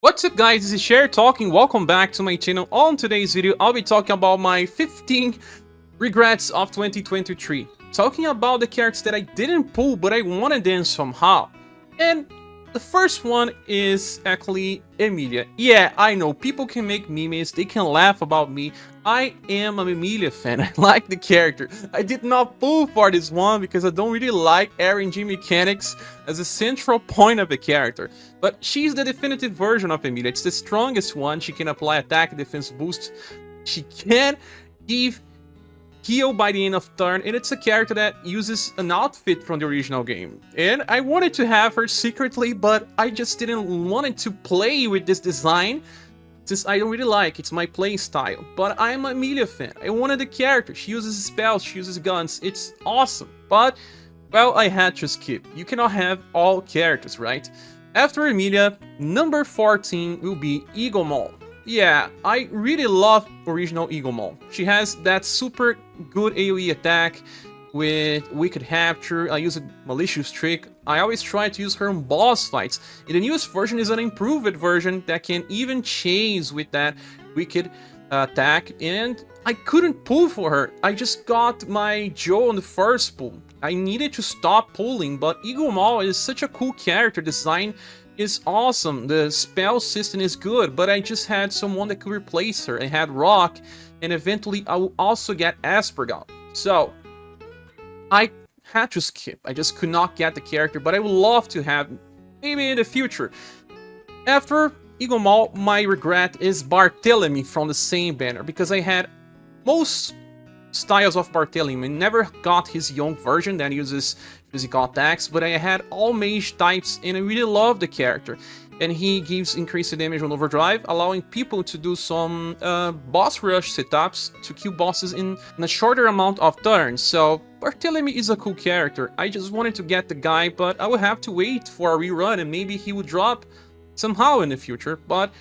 What's up guys, this is Cher talking, welcome back to my channel. On today's video, I'll be talking about my 15 regrets of 2023. Talking about the characters that I didn't pull, but I wanted them somehow. And the first one is actually Amilia. Yeah, I know, people can make memes, they can laugh about me. I am an Amilia fan, I like the character. I did not pull for this one because I don't really like RNG mechanics as a central point of the character. But she's the definitive version of Amilia. It's the strongest one. She can apply attack, defense boost. She can give heal by the end of turn, and it's a character that uses an outfit from the original game. And I wanted to have her secretly, but I just didn't want to play with this design since I don't really like it's my play style. But I'm an Amilia fan. I wanted the character. She uses spells, she uses guns. It's awesome. But, well, I had to skip. You cannot have all characters, right? After Amilia, number 14 will be Eaglemon. Yeah, I really love original Eaglemon. She has that super good AoE attack with Wicked Capture. I use a malicious trick. I always try to use her in boss fights. In the newest version is an improved version that can even chase with that Wicked attack, and I couldn't pull for her. I just got my Joe on the first pull. I needed to stop pulling, but Eaglemon is such a cool character. Design is awesome, the spell system is good, but I just had someone that could replace her. I had Rock, and eventually I will also get Aspergal. So I had to skip. I just could not get the character, but I would love to have maybe in the future. After Eaglemon, my regret is Barthélemy from the same banner, because I had most styles of Barthélemy. I never got his young version that uses physical attacks, but I had all mage types and I really love the character. And he gives increased damage on overdrive, allowing people to do some boss rush setups to kill bosses in a shorter amount of turns. So Barthélemy is a cool character. I just wanted to get the guy, but I will have to wait for a rerun and maybe he would drop somehow in the future. But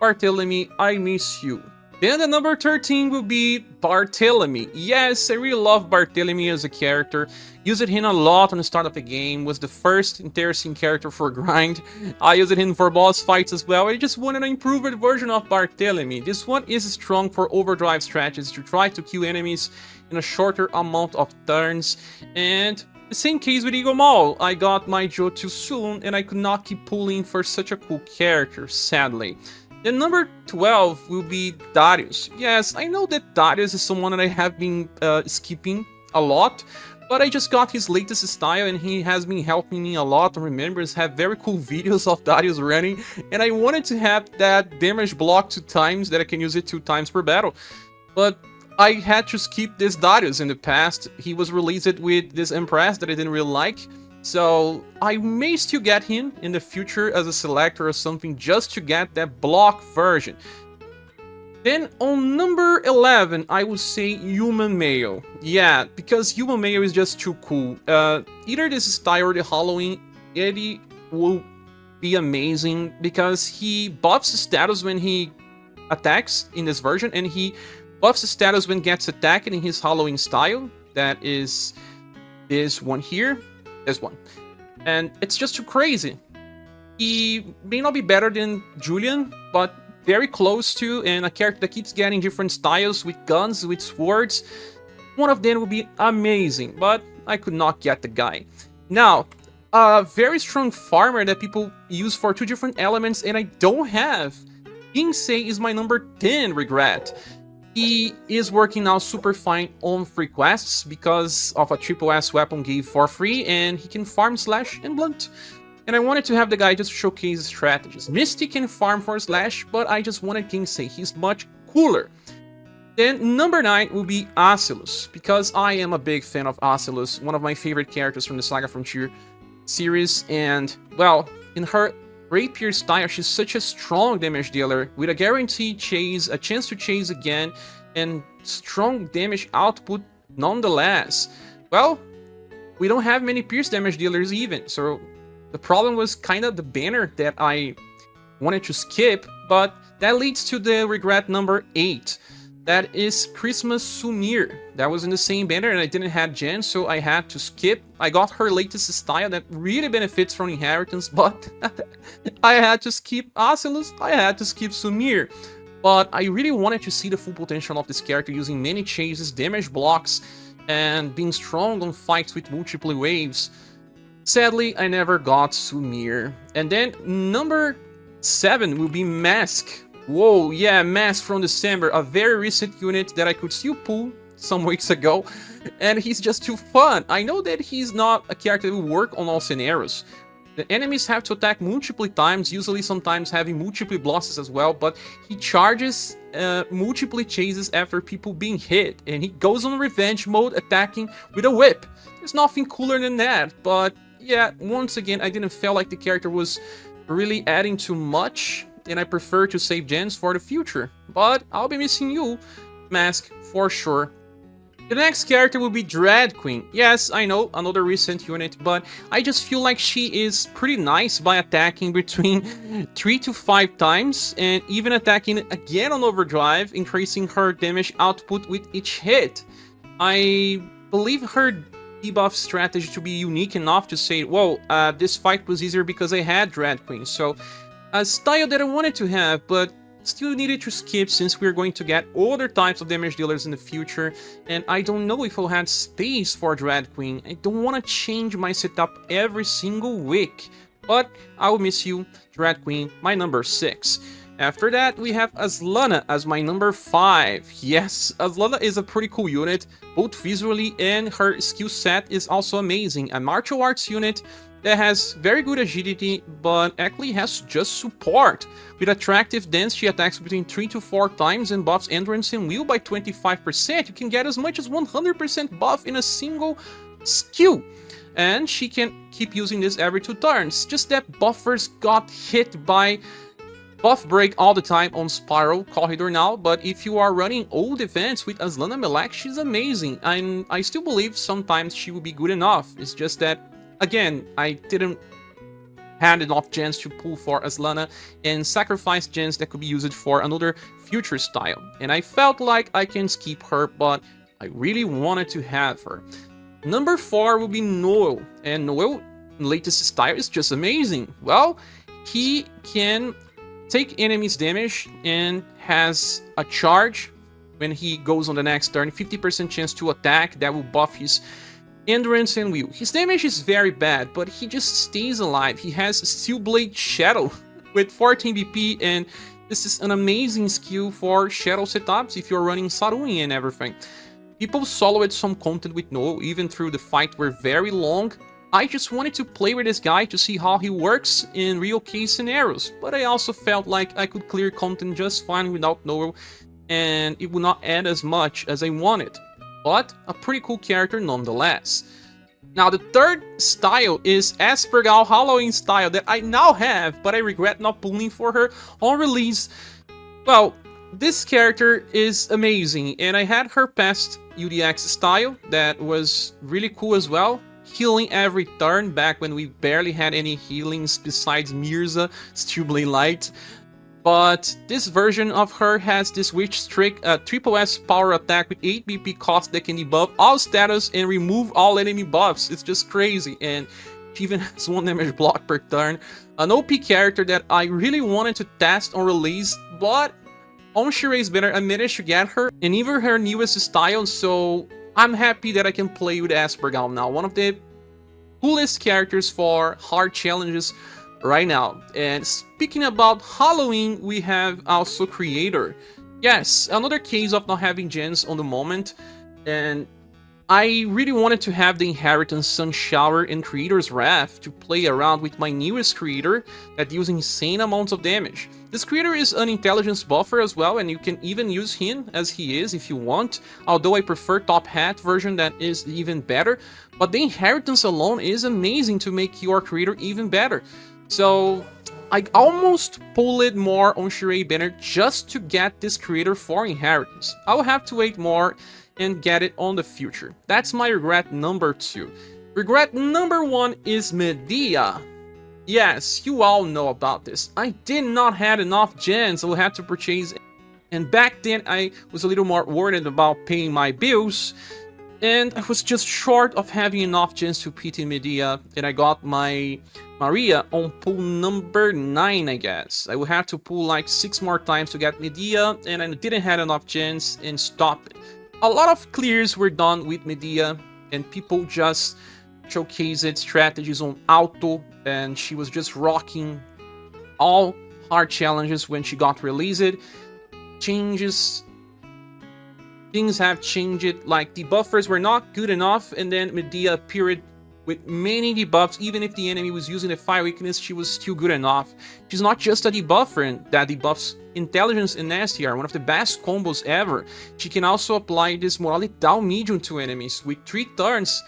Barthélemy, I miss you. Then the number 13 will be Barthélemy. Yes, I really love Barthélemy as a character. Used him a lot on the start of the game. Was the first interesting character for grind. I used him for boss fights as well. I just wanted an improved version of Barthélemy. This one is strong for overdrive strategies to try to kill enemies in a shorter amount of turns. And the same case with Eaglemon. I got my Joe too soon and I could not keep pulling for such a cool character, sadly. Then number 12 will be Darius. Yes, I know that Darius is someone that I have been skipping a lot, but I just got his latest style and he has been helping me a lot. Remember, have very cool videos of Darius running, and I wanted to have that damage block 2 times, that I can use it 2 times per battle. But I had to skip this Darius in the past. He was released with this Empress that I didn't really like. So I may still get him in the future as a selector or something, just to get that block version. Then on number 11, I would say Human Mayo. Yeah, because Human Mayo is just too cool. Either this style or the Halloween, Eddie will be amazing because he buffs the status when he attacks in this version, and he buffs the status when gets attacked in his Halloween style. That is this one here. This one, and it's just too crazy. He may not be better than Julian, but very close to, and a character that keeps getting different styles with guns, with swords. One of them would be amazing, but I could not get the guy. Now, a very strong farmer that people use for 2 different elements and I don't have. Ginsei is my number 10 regret. He is working now super fine on free quests because of a triple S weapon gave for free, and he can farm Slash and Blunt. And I wanted to have the guy just showcase strategies. Misty can farm for Slash, but I just wanted Ginsei. He's much cooler. Then number 9 will be Ocelus, because I am a big fan of Ocelus, one of my favorite characters from the SaGa Frontier series. And, well, in her Rapier style, she's such a strong damage dealer with a guaranteed chase, a chance to chase again, and strong damage output nonetheless. Well, we don't have many pierce damage dealers even, so the problem was kind of the banner that I wanted to skip, but that leads to the regret number 8. That is Christmas Sumir. That was in the same banner and I didn't have Jen, so I had to skip. I got her latest style that really benefits from inheritance, but I had to skip Ocelus, I had to skip Sumir. But I really wanted to see the full potential of this character using many chases, damage blocks, and being strong on fights with multiple waves. Sadly, I never got Sumir. And then number 7 will be Mask. Whoa, yeah, Mask from December, a very recent unit that I could still pull some weeks ago, and he's just too fun. I know that he's not a character that will work on all scenarios. The enemies have to attack multiple times, usually sometimes having multiple bosses as well, but he charges multiple chases after people being hit, and he goes on revenge mode attacking with a whip. There's nothing cooler than that, but yeah, once again, I didn't feel like the character was really adding too much, and I prefer to save gens for the future. But I'll be missing you, Mask, for sure. The next character will be Dread Queen. Yes, I know, another recent unit, but I just feel like she is pretty nice by attacking between 3 to 5 times, and even attacking again on overdrive, increasing her damage output with each hit. I believe her debuff strategy to be unique enough to say, whoa, this fight was easier because I had Dread Queen. So a style that I wanted to have, but still needed to skip since we're going to get other types of damage dealers in the future, and I don't know if I'll have space for Dread Queen. I don't want to change my setup every single week, but I will miss you, Dread Queen, my number 6. After that, we have Aslana as my number 5. Yes, Aslana is a pretty cool unit, both visually and her skill set is also amazing. A martial arts unit that has very good agility, but actually has just support. With attractive dance, she attacks between 3 to 4 times and buffs endurance and will by 25%. You can get as much as 100% buff in a single skill. And she can keep using this every 2 turns. Just that buffers got hit by buff break all the time on Spiral Corridor now, but if you are running old events with Aslana Melek, she's amazing. And I still believe sometimes she will be good enough. It's just that, again, I didn't have enough gens to pull for Aslana and sacrifice gens that could be used for another future style. And I felt like I can skip her, but I really wanted to have her. Number 4 will be Noel, and Noel's latest style is just amazing. Well, he can take enemies damage and has a charge when he goes on the next turn, 50% chance to attack that will buff his endurance and will. His damage is very bad, but he just stays alive. He has Steel Blade Shadow with 14 BP, and this is an amazing skill for Shadow setups if you're running Saruni and everything. People soloed some content with Noel, even through the fight were very long. I just wanted to play with this guy to see how he works in real case scenarios, but I also felt like I could clear content just fine without Noel, and it would not add as much as I wanted. But a pretty cool character nonetheless. Now the third style is Aspergal Halloween style that I now have, but I regret not pulling for her on release. Well, this character is amazing, and I had her past UDX style that was really cool as well. Healing every turn back when we barely had any healings besides Mirza, Steel Blade Light. But this version of her has this Witch Trick, triple S power attack with 8 BP cost that can debuff all status and remove all enemy buffs. It's just crazy, and she even has 1 damage block per turn. An OP character that I really wanted to test on release, but on Shirei's banner I managed to get her, and even her newest style, so I'm happy that I can play with Aspergal now. One of the coolest characters for hard challenges right now. And speaking about Halloween, we have also Creator. Yes, another case of not having gens on the moment, and I really wanted to have the Inheritance, Sun Shower, and Creator's Wrath to play around with my newest creator that deals insane amounts of damage. This creator is an intelligence buffer as well, and you can even use him as he is if you want, although I prefer Top Hat version that is even better, but the Inheritance alone is amazing to make your creator even better. So I almost pulled more on Shirei banner just to get this creator for Inheritance. I will have to wait more and get it on the future. That's my regret number 2. Regret number 1 is Medea. Yes, you all know about this. I did not have enough gens, so I had to purchase And back then, I was a little more worried about paying my bills, and I was just short of having enough gems to PT Medea, and I got my Maria on pull number 9, I guess. I would have to pull like 6 more times to get Medea, and I didn't have enough gems and stopped it. A lot of clears were done with Medea, and people just showcased strategies on auto, and she was just rocking all hard challenges when she got released. Changes, things have changed, like debuffers were not good enough, and then Medea appeared with many debuffs. Even if the enemy was using a fire weakness, she was still good enough. She's not just a debuffer that debuffs intelligence and STR, one of the best combos ever. She can also apply this more lethal medium to enemies with 3 turns.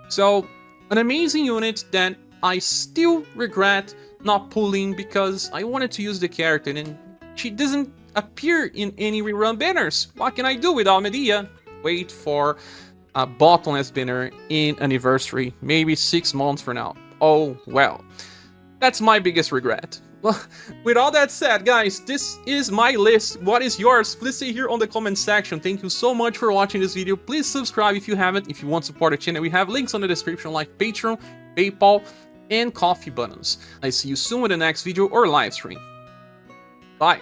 So an amazing unit that I still regret not pulling because I wanted to use the character and she doesn't appear in any rerun banners. What can I do without Medea? Wait for a bottomless banner in Anniversary, maybe 6 months from now. Oh well, that's my biggest regret. Well, with all that said, guys, this is my list. What is yours? Please say here on the comment section. Thank you so much for watching this video. Please subscribe if you haven't. If you want to support the channel, we have links on the description like Patreon, PayPal, and coffee buttons. I see you soon with the next video or live stream. Bye.